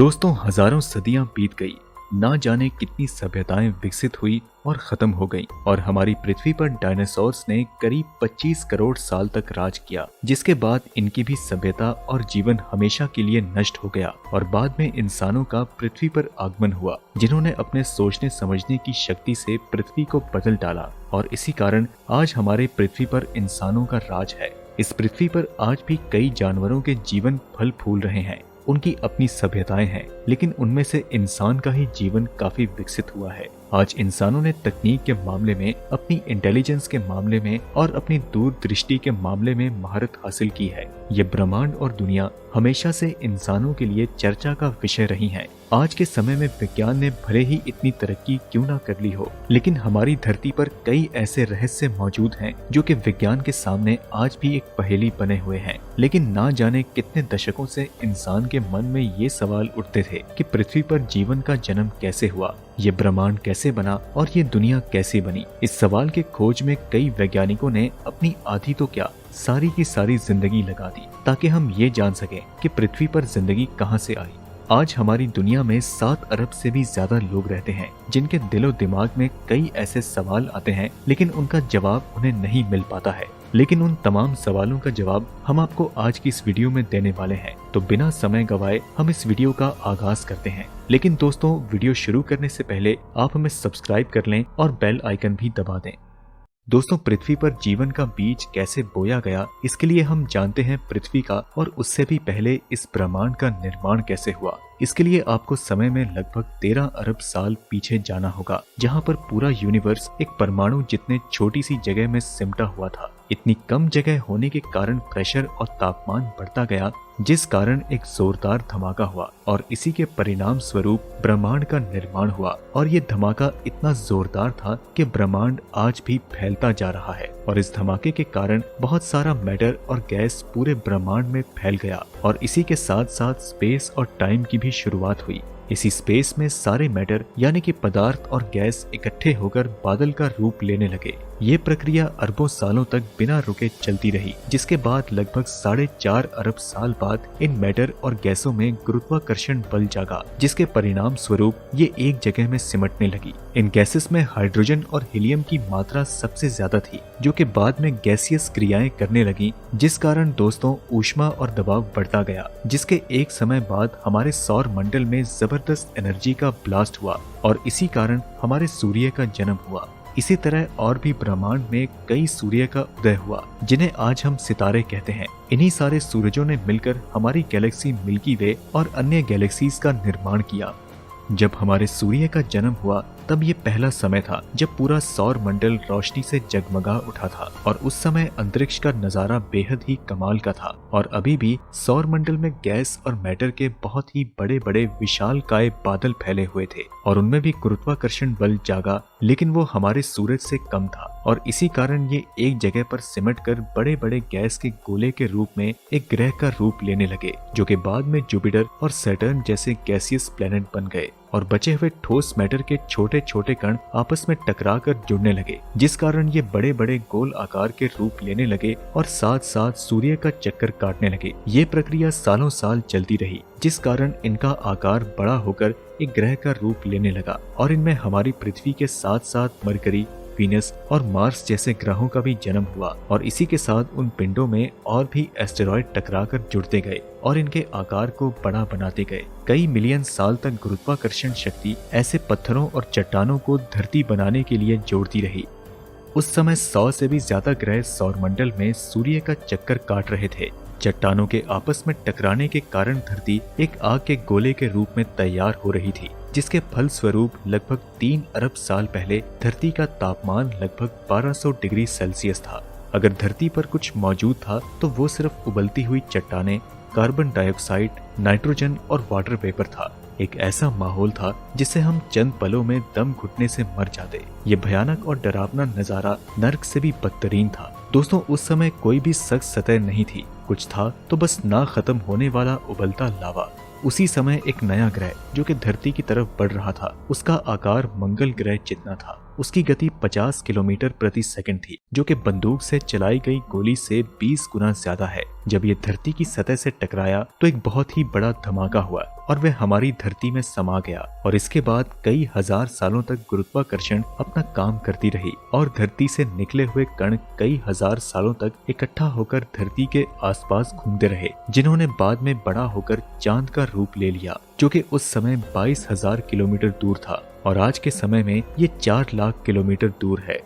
दोस्तों, हजारों सदियां बीत गई। ना जाने कितनी सभ्यताएं विकसित हुई और खत्म हो गईं, और हमारी पृथ्वी पर डायनासोर्स ने करीब 25 करोड़ साल तक राज किया, जिसके बाद इनकी भी सभ्यता और जीवन हमेशा के लिए नष्ट हो गया। और बाद में इंसानों का पृथ्वी पर आगमन हुआ, जिन्होंने अपने सोचने समझने की शक्ति से पृथ्वी को बदल डाला। और इसी कारण आज हमारे पृथ्वी पर इंसानों का राज है। इस पृथ्वी पर आज भी कई जानवरों के जीवन फल फूल रहे हैं। उनकी अपनी सभ्यताएं हैं, लेकिन उनमें से इंसान का ही जीवन काफी विकसित हुआ है। आज इंसानों ने तकनीक के मामले में, अपनी इंटेलिजेंस के मामले में और अपनी दूरदृष्टि के मामले में महारत हासिल की है। ये ब्रह्मांड और दुनिया हमेशा से इंसानों के लिए चर्चा का विषय रही हैं। आज के समय में विज्ञान ने भले ही इतनी तरक्की क्यों ना कर ली हो, लेकिन हमारी धरती पर कई ऐसे रहस्य मौजूद हैं जो कि विज्ञान के सामने आज भी एक पहेली बने हुए हैं। लेकिन ना जाने कितने दशकों से इंसान के मन में ये सवाल उठते थे कि पृथ्वी पर जीवन का जन्म कैसे हुआ, ये ब्रह्मांड कैसे बना और ये दुनिया कैसे बनी। इस सवाल के खोज में कई वैज्ञानिकों ने अपनी आधी तो क्या, सारी की सारी जिंदगी लगा दी, ताकि हम ये जान सकें कि पृथ्वी पर जिंदगी कहां से आई। आज हमारी दुनिया में 7 अरब से भी ज्यादा लोग रहते हैं, जिनके दिलो दिमाग में कई ऐसे सवाल आते हैं, लेकिन उनका जवाब उन्हें नहीं मिल पाता है। लेकिन उन तमाम सवालों का जवाब हम आपको आज की इस वीडियो में देने वाले हैं। तो बिना समय गवाए हम इस वीडियो का आगाज करते हैं। लेकिन दोस्तों, वीडियो शुरू करने से पहले आप हमें सब्सक्राइब कर लें और बेल आइकन भी दबा दें। दोस्तों, पृथ्वी पर जीवन का बीज कैसे बोया गया, इसके लिए हम जानते हैं पृथ्वी का, और उससे भी पहले इस ब्रह्मांड का निर्माण कैसे हुआ। इसके लिए आपको समय में लगभग 13 अरब साल पीछे जाना होगा, जहां पर पूरा यूनिवर्स एक परमाणु जितने छोटी सी जगह में सिमटा हुआ था। इतनी कम जगह होने के कारण प्रेशर और तापमान बढ़ता गया, जिस कारण एक जोरदार धमाका हुआ और इसी के परिणाम स्वरूप ब्रह्मांड का निर्माण हुआ। और ये धमाका इतना जोरदार था कि ब्रह्मांड आज भी फैलता जा रहा है। और इस धमाके के कारण बहुत सारा मैटर और गैस पूरे ब्रह्मांड में फैल गया, और इसी के साथ साथ स्पेस और टाइम की भी शुरुआत हुई। इसी स्पेस में सारे मैटर यानी कि पदार्थ और गैस इकट्ठे होकर बादल का रूप लेने लगे। ये प्रक्रिया अरबों सालों तक बिना रुके चलती रही, जिसके बाद लगभग 4.5 अरब साल बाद इन मैटर और गैसों में गुरुत्वाकर्षण बल जागा, जिसके परिणाम स्वरूप ये एक जगह में सिमटने लगी। इन गैसेस में हाइड्रोजन और हीलियम की मात्रा सबसे ज्यादा थी, जो कि बाद में गैसियस क्रियाएं करने लगी, जिस कारण दोस्तों ऊष्मा और दबाव बढ़ता गया, जिसके एक समय बाद हमारे सौर मंडल में जबरदस्त एनर्जी का ब्लास्ट हुआ, और इसी कारण हमारे सूर्य का जन्म हुआ। इसी तरह और भी ब्रह्मांड में कई सूर्य का उदय हुआ, जिन्हें आज हम सितारे कहते हैं। इन्हीं सारे सूरजों ने मिलकर हमारी गैलेक्सी मिल्की वे और अन्य गैलेक्सीज का निर्माण किया। जब हमारे सूर्य का जन्म हुआ, तब ये पहला समय था जब पूरा सौर मंडल रोशनी से जगमगा उठा था, और उस समय अंतरिक्ष का नजारा बेहद ही कमाल का था। और अभी भी सौर मंडल में गैस और मैटर के बहुत ही बड़े बड़े विशालकाय बादल फैले हुए थे, और उनमें भी गुरुत्वाकर्षण बल जागा, लेकिन वो हमारे सूरज से कम था। और इसी कारण ये एक जगह पर सिमट कर बड़े बड़े गैस के गोले के रूप में एक ग्रह का रूप लेने लगे, जो कि बाद में जुपिटर और सैटर्न जैसे गैसियस प्लैनेट बन गए। और बचे हुए ठोस मैटर के छोटे छोटे कण आपस में टकराकर जुड़ने लगे, जिस कारण ये बड़े बड़े गोल आकार के रूप लेने लगे और साथ साथ सूर्य का चक्कर काटने लगे। ये प्रक्रिया सालों साल चलती रही, जिस कारण इनका आकार बड़ा होकर एक ग्रह का रूप लेने लगा, और इनमें हमारी पृथ्वी के साथ साथ मरकरी, वीनस और मार्स जैसे ग्रहों का भी जन्म हुआ। और इसी के साथ उन पिंडों में और भी एस्टेरॉयड टकराकर जुड़ते गए और इनके आकार को बड़ा बनाते गए। कई मिलियन साल तक गुरुत्वाकर्षण शक्ति ऐसे पत्थरों और चट्टानों को धरती बनाने के लिए जोड़ती रही। उस समय 100 से भी ज्यादा ग्रह सौरमंडल में सूर्य का चक्कर काट रहे थे। चट्टानों के आपस में टकराने के कारण धरती एक आग के गोले के रूप में तैयार हो रही थी, जिसके फलस्वरूप लगभग 3 अरब साल पहले धरती का तापमान लगभग 1200 डिग्री सेल्सियस था। अगर धरती पर कुछ मौजूद था तो वो सिर्फ उबलती हुई चट्टानें, कार्बन डाइऑक्साइड, नाइट्रोजन और वाटर वेपर था। एक ऐसा माहौल था जिसे हम चंद पलों में दम घुटने से मर जाते। ये भयानक और डरावना नजारा नर्क से भी बदतरीन था। दोस्तों, उस समय कोई भी सख्त सतह नहीं थी, कुछ था तो बस ना खत्म होने वाला उबलता लावा। उसी समय एक नया ग्रह जो कि धरती की तरफ बढ़ रहा था, उसका आकार मंगल ग्रह जितना था। उसकी गति 50 किलोमीटर प्रति सेकंड थी, जो कि बंदूक से चलाई गई गोली से 20 गुना ज्यादा है। जब ये धरती की सतह से टकराया तो एक बहुत ही बड़ा धमाका हुआ और वह हमारी धरती में समा गया, और इसके बाद कई हजार सालों तक गुरुत्वाकर्षण अपना काम करती रही और धरती से निकले हुए कण कई हजार सालों तक इकट्ठा होकर धरती के आसपास घूमते रहे, जिन्होंने बाद में बड़ा होकर चांद का रूप ले लिया, जो कि उस समय 22,000 किलोमीटर दूर था और आज के समय में ये 4 लाख किलोमीटर दूर है।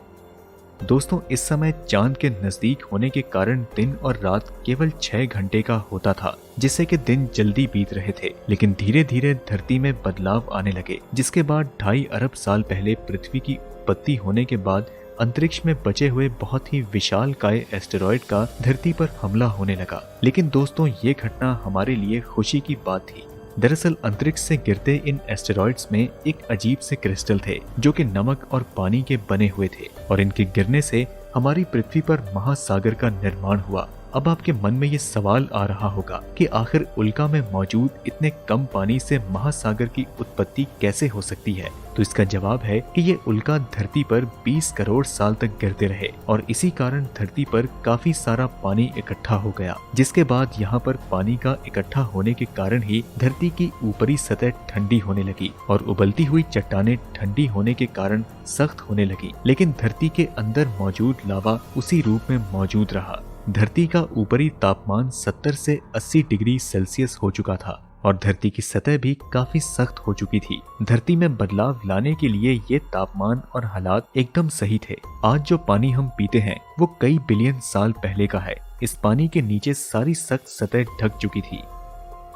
दोस्तों, इस समय चांद के नजदीक होने के कारण दिन और रात केवल 6 घंटे का होता था, जिससे कि दिन जल्दी बीत रहे थे। लेकिन धीरे धीरे धरती में बदलाव आने लगे, जिसके बाद 2.5 अरब साल पहले पृथ्वी की उत्पत्ति होने के बाद अंतरिक्ष में बचे हुए बहुत ही विशालकाय एस्टेरॉयड का धरती पर हमला होने लगा। लेकिन दोस्तों, ये घटना हमारे लिए खुशी की बात थी। दरअसल अंतरिक्ष से गिरते इन एस्टेरॉयड्स में एक अजीब से क्रिस्टल थे, जो कि नमक और पानी के बने हुए थे, और इनके गिरने से हमारी पृथ्वी पर महासागर का निर्माण हुआ। अब आपके मन में ये सवाल आ रहा होगा कि आखिर उल्का में मौजूद इतने कम पानी से महासागर की उत्पत्ति कैसे हो सकती है? तो इसका जवाब है कि ये उल्का धरती पर 20 करोड़ साल तक गिरते रहे और इसी कारण धरती पर काफी सारा पानी इकट्ठा हो गया, जिसके बाद यहाँ पर पानी का इकट्ठा होने के कारण ही धरती की ऊपरी सतह ठंडी होने लगी और उबलती हुई चट्टानें ठंडी होने के कारण सख्त होने लगी। लेकिन धरती के अंदर मौजूद लावा उसी रूप में मौजूद रहा। धरती का ऊपरी तापमान 70 से 80 डिग्री सेल्सियस हो चुका था और धरती की सतह भी काफी सख्त हो चुकी थी। धरती में बदलाव लाने के लिए ये तापमान और हालात एकदम सही थे। आज जो पानी हम पीते हैं वो कई बिलियन साल पहले का है। इस पानी के नीचे सारी सख्त सतह ढक चुकी थी।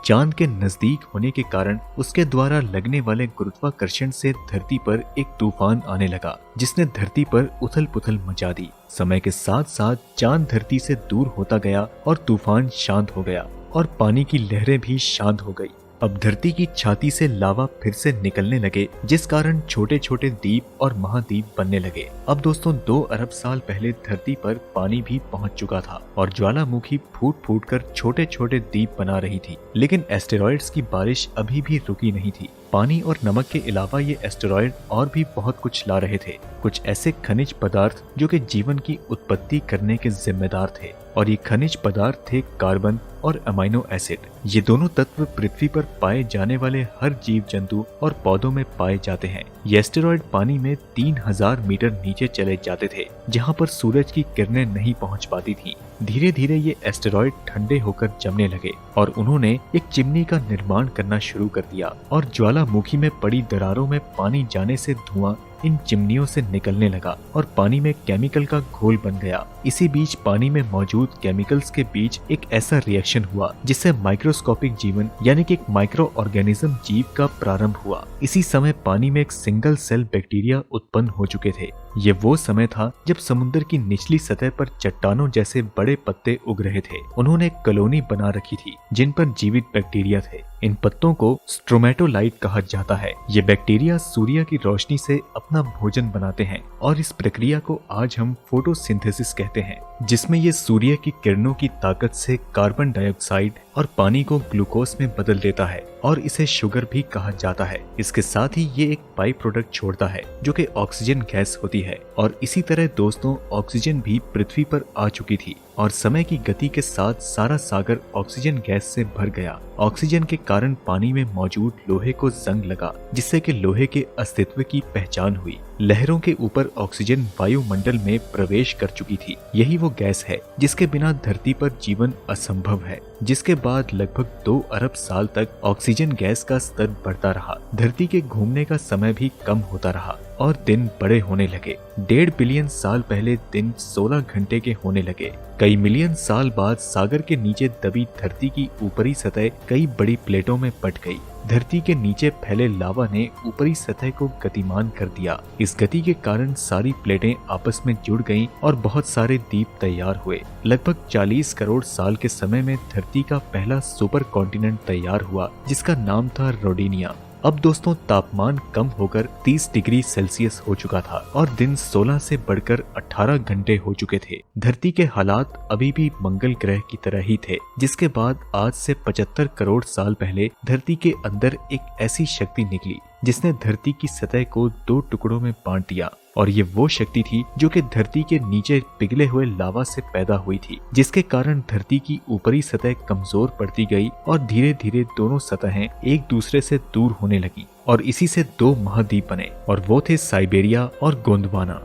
चांद के नजदीक होने के कारण उसके द्वारा लगने वाले गुरुत्वाकर्षण से धरती पर एक तूफान आने लगा, जिसने धरती पर उथल पुथल मचा दी। समय के साथ साथ चांद धरती से दूर होता गया और तूफान शांत हो गया और पानी की लहरें भी शांत हो गई। अब धरती की छाती से लावा फिर से निकलने लगे, जिस कारण छोटे छोटे द्वीप और महाद्वीप बनने लगे। अब दोस्तों, 2 अरब साल पहले धरती पर पानी भी पहुंच चुका था और ज्वालामुखी फूट फूट कर छोटे छोटे द्वीप बना रही थी। लेकिन एस्टेरॉयड्स की बारिश अभी भी रुकी नहीं थी। पानी और नमक के अलावा ये एस्टेरॉयड और भी बहुत कुछ ला रहे थे, कुछ ऐसे खनिज पदार्थ जो कि जीवन की उत्पत्ति करने के जिम्मेदार थे, और ये खनिज पदार्थ थे कार्बन और अमीनो एसिड। ये दोनों तत्व पृथ्वी पर पाए जाने वाले हर जीव जंतु और पौधों में पाए जाते हैं। ये एस्टेरॉयड पानी में 3000 मीटर नीचे चले जाते थे, जहाँ पर सूरज की किरणें नहीं पहुँच पाती थी। धीरे धीरे ये एस्टेरॉयड ठंडे होकर जमने लगे और उन्होंने एक चिमनी का निर्माण करना शुरू कर दिया, और ज्वालामुखी में पड़ी दरारों में पानी जाने से धुआं इन चिमनियों से निकलने लगा और पानी में केमिकल का घोल बन गया। इसी बीच पानी में मौजूद केमिकल्स के बीच एक ऐसा रिएक्शन हुआ जिससे माइक्रोस्कोपिक जीवन यानी कि एक माइक्रो ऑर्गेनिज्म जीव का प्रारंभ हुआ। इसी समय पानी में एक सिंगल सेल बैक्टीरिया उत्पन्न हो चुके थे। ये वो समय था जब समुद्र की निचली सतह पर चट्टानों जैसे बड़े पत्ते उग रहे थे। उन्होंने एक कॉलोनी बना रखी थी जिन पर जीवित बैक्टीरिया थे। इन पत्तों को स्ट्रोमेटोलाइट कहा जाता है। ये बैक्टीरिया सूर्य की रोशनी से अपना भोजन बनाते हैं और इस प्रक्रिया को आज हम फोटोसिंथेसिस कहते हैं, जिसमें ये सूर्य की किरणों की ताकत से कार्बन डाइऑक्साइड और पानी को ग्लूकोज में बदल देता है और इसे शुगर भी कहा जाता है। इसके साथ ही ये एक बाई प्रोडक्ट छोड़ता है जो कि ऑक्सीजन गैस होती है। और इसी तरह दोस्तों, ऑक्सीजन भी पृथ्वी पर आ चुकी थी और समय की गति के साथ सारा सागर ऑक्सीजन गैस से भर गया। ऑक्सीजन के कारण पानी में मौजूद लोहे को जंग लगा, जिससे कि लोहे के अस्तित्व की पहचान हुई। लहरों के ऊपर ऑक्सीजन वायुमंडल में प्रवेश कर चुकी थी। यही वो गैस है जिसके बिना धरती पर जीवन असंभव है। जिसके बाद लगभग 2 अरब साल तक ऑक्सीजन गैस का स्तर बढ़ता रहा। धरती के घूमने का समय भी कम होता रहा और दिन बड़े होने लगे। 1.5 बिलियन साल पहले दिन 16 घंटे के होने लगे। कई मिलियन साल बाद सागर के नीचे दबी धरती की ऊपरी सतह कई बड़ी प्लेटों में बट गई। धरती के नीचे फैले लावा ने ऊपरी सतह को गतिमान कर दिया। इस गति के कारण सारी प्लेटें आपस में जुड़ गईं और बहुत सारे द्वीप तैयार हुए। लगभग 40 करोड़ साल के समय में धरती का पहला सुपर कॉन्टिनेंट तैयार हुआ, जिसका नाम था रोडिनिया। अब दोस्तों, तापमान कम होकर 30 डिग्री सेल्सियस हो चुका था और दिन 16 से बढ़कर 18 घंटे हो चुके थे। धरती के हालात अभी भी मंगल ग्रह की तरह ही थे, जिसके बाद आज से 75 करोड़ साल पहले धरती के अंदर एक ऐसी शक्ति निकली जिसने धरती की सतह को 2 टुकड़ों में बांट दिया और ये वो शक्ति थी जो कि धरती के नीचे पिघले हुए लावा से पैदा हुई थी, जिसके कारण धरती की ऊपरी सतह कमजोर पड़ती गई और धीरे धीरे दोनों सतहें एक दूसरे से दूर होने लगी और इसी से दो महाद्वीप बने और वो थे साइबेरिया और गोंडवाना।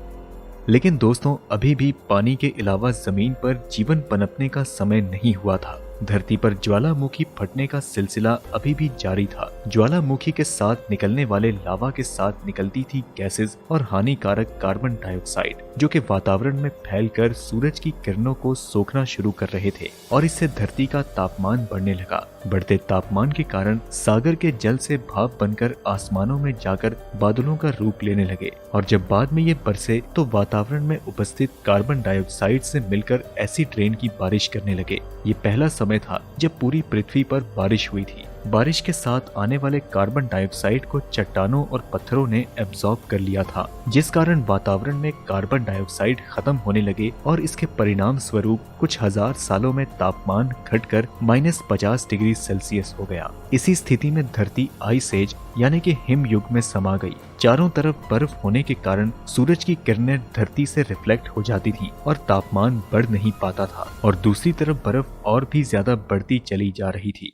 लेकिन दोस्तों, अभी भी पानी के अलावा जमीन पर जीवन पनपने का समय नहीं हुआ था। धरती पर ज्वालामुखी फटने का सिलसिला अभी भी जारी था। ज्वालामुखी के साथ निकलने वाले लावा के साथ निकलती थी गैसेस और हानिकारक कार्बन डाइऑक्साइड, जो कि वातावरण में फैलकर सूरज की किरणों को सोखना शुरू कर रहे थे और इससे धरती का तापमान बढ़ने लगा। बढ़ते तापमान के कारण सागर के जल से भाप बनकर आसमानों में जाकर बादलों का रूप लेने लगे और जब बाद में ये बरसे तो वातावरण में उपस्थित कार्बन डाइऑक्साइड से मिलकर एसिड रेन की बारिश करने लगे। ये पहला समय था जब पूरी पृथ्वी पर बारिश हुई थी। बारिश के साथ आने वाले कार्बन डाइऑक्साइड को चट्टानों और पत्थरों ने एब्जॉर्ब कर लिया था, जिस कारण वातावरण में कार्बन डाइऑक्साइड खत्म होने लगे और इसके परिणाम स्वरूप कुछ हजार सालों में तापमान घटकर -50 डिग्री सेल्सियस हो गया। इसी स्थिति में धरती आइस एज यानी कि हिम युग में समा गई। चारों तरफ बर्फ होने के कारण सूरज की किरणें धरती से रिफ्लेक्ट हो जाती थी और तापमान बढ़ नहीं पाता था और दूसरी तरफ बर्फ और भी ज्यादा बढ़ती चली जा रही थी।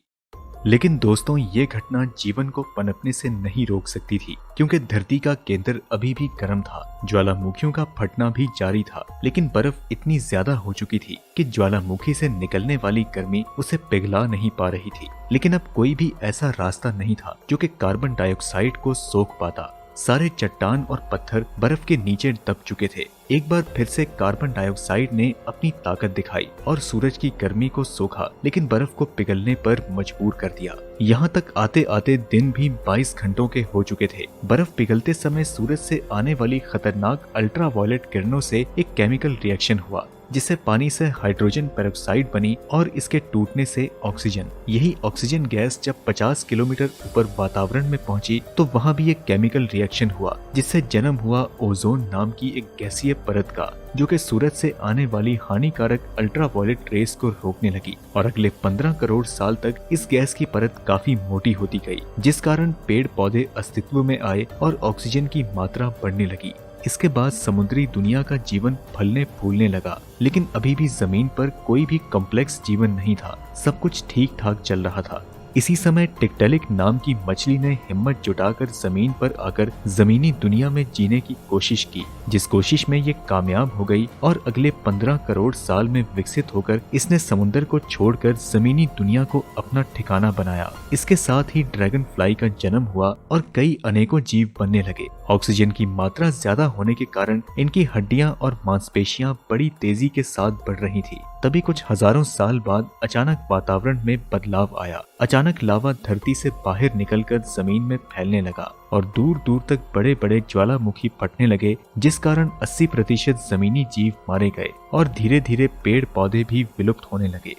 लेकिन दोस्तों, ये घटना जीवन को पनपने से नहीं रोक सकती थी, क्योंकि धरती का केंद्र अभी भी गर्म था। ज्वालामुखियों का फटना भी जारी था, लेकिन बर्फ इतनी ज्यादा हो चुकी थी कि ज्वालामुखी से निकलने वाली गर्मी उसे पिघला नहीं पा रही थी। लेकिन अब कोई भी ऐसा रास्ता नहीं था जो कि कार्बन डाइऑक्साइड को सोख पाता। सारे चट्टान और पत्थर बर्फ के नीचे दब चुके थे। एक बार फिर से कार्बन डाइऑक्साइड ने अपनी ताकत दिखाई और सूरज की गर्मी को सोखा, लेकिन बर्फ को पिघलने पर मजबूर कर दिया। यहाँ तक आते आते दिन भी 22 घंटों के हो चुके थे। बर्फ पिघलते समय सूरज से आने वाली खतरनाक अल्ट्रावायलेट किरणों से एक केमिकल रिएक्शन हुआ, जिससे पानी से हाइड्रोजन पेरोक्साइड बनी और इसके टूटने से ऑक्सीजन। यही ऑक्सीजन गैस जब 50 किलोमीटर ऊपर वातावरण में पहुंची तो वहां भी एक केमिकल रिएक्शन हुआ, जिससे जन्म हुआ ओजोन नाम की एक गैसीय परत का, जो कि सूरज से आने वाली हानिकारक अल्ट्रावायलेट रेस को रोकने लगी। और अगले 15 करोड़ साल तक इस गैस की परत काफी मोटी होती गई, जिस कारण पेड़ पौधे अस्तित्व में आए और ऑक्सीजन की मात्रा बढ़ने लगी। इसके बाद समुद्री दुनिया का जीवन फलने फूलने लगा, लेकिन अभी भी जमीन पर कोई भी कॉम्प्लेक्स जीवन नहीं था। सब कुछ ठीक ठाक चल रहा था। इसी समय टिक्टेलिक नाम की मछली ने हिम्मत जुटाकर जमीन पर आकर जमीनी दुनिया में जीने की कोशिश की, जिस कोशिश में ये कामयाब हो गई और अगले 15 करोड़ साल में विकसित होकर इसने समुद्र को छोड़कर जमीनी दुनिया को अपना ठिकाना बनाया। इसके साथ ही ड्रैगन फ्लाई का जन्म हुआ और कई अनेकों जीव बनने लगे। ऑक्सीजन की मात्रा ज्यादा होने के कारण इनकी हड्डियां और मांसपेशियां बड़ी तेजी के साथ बढ़ रही थी। तभी कुछ हजारों साल बाद अचानक वातावरण में बदलाव आया। अचानक लावा धरती से बाहर निकलकर जमीन में फैलने लगा और दूर दूर तक बड़े बड़े ज्वालामुखी फटने लगे, जिस कारण 80% जमीनी जीव मारे गए और धीरे धीरे पेड़ पौधे भी विलुप्त होने लगे।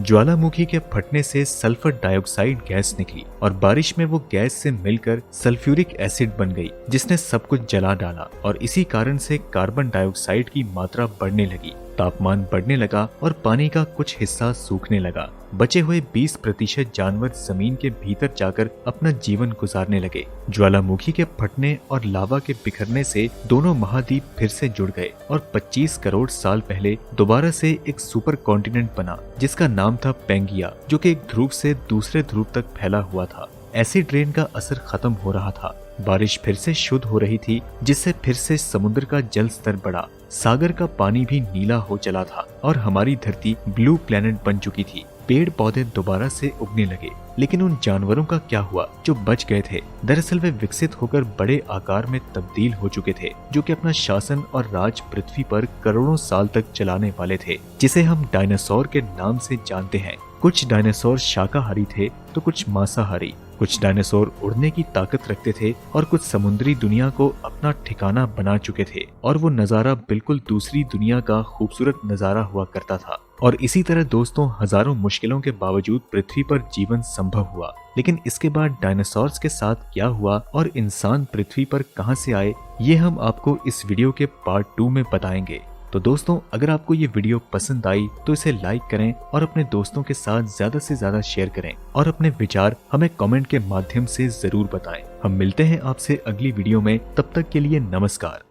ज्वालामुखी के फटने से सल्फर डाइऑक्साइड गैस निकली और बारिश में वो गैस से मिलकर सल्फ्यूरिक एसिड बन गई, जिसने सब कुछ जला डाला और इसी कारण से कार्बन डाइऑक्साइड की मात्रा बढ़ने लगी। तापमान बढ़ने लगा और पानी का कुछ हिस्सा सूखने लगा। बचे हुए 20% जानवर जमीन के भीतर जाकर अपना जीवन गुजारने लगे। ज्वालामुखी के फटने और लावा के बिखरने से दोनों महाद्वीप फिर से जुड़ गए और 25 करोड़ साल पहले दोबारा से एक सुपर कॉन्टिनेंट बना, जिसका नाम था पैंगिया, जो कि एक ध्रुव से दूसरे ध्रुव तक फैला हुआ था। एसिड रेन का असर खत्म हो रहा था। बारिश फिर से शुद्ध हो रही थी, जिससे फिर से समुद्र का जल स्तर बढ़ा। सागर का पानी भी नीला हो चला था और हमारी धरती ब्लू प्लेनेट बन चुकी थी। पेड़ पौधे दोबारा से उगने लगे। लेकिन उन जानवरों का क्या हुआ जो बच गए थे? दरअसल वे विकसित होकर बड़े आकार में तब्दील हो चुके थे, जो कि अपना शासन और राज पृथ्वी पर करोड़ों साल तक चलाने वाले थे, जिसे हम डायनासोर के नाम से जानते हैं। कुछ डायनासोर शाकाहारी थे तो कुछ मांसाहारी। कुछ डायनासोर उड़ने की ताकत रखते थे और कुछ समुद्री दुनिया को अपना ठिकाना बना चुके थे, और वो नजारा बिल्कुल दूसरी दुनिया का खूबसूरत नजारा हुआ करता था। और इसी तरह दोस्तों, हजारों मुश्किलों के बावजूद पृथ्वी पर जीवन संभव हुआ। लेकिन इसके बाद डायनासोर्स के साथ क्या हुआ और इंसान पृथ्वी पर कहां से आए, ये हम आपको इस वीडियो के पार्ट 2 में बताएंगे। तो दोस्तों, अगर आपको ये वीडियो पसंद आई तो इसे लाइक करें और अपने दोस्तों के साथ ज्यादा से ज्यादा शेयर करें और अपने विचार हमें कमेंट के माध्यम से जरूर बताएं। हम मिलते हैं आपसे अगली वीडियो में। तब तक के लिए नमस्कार।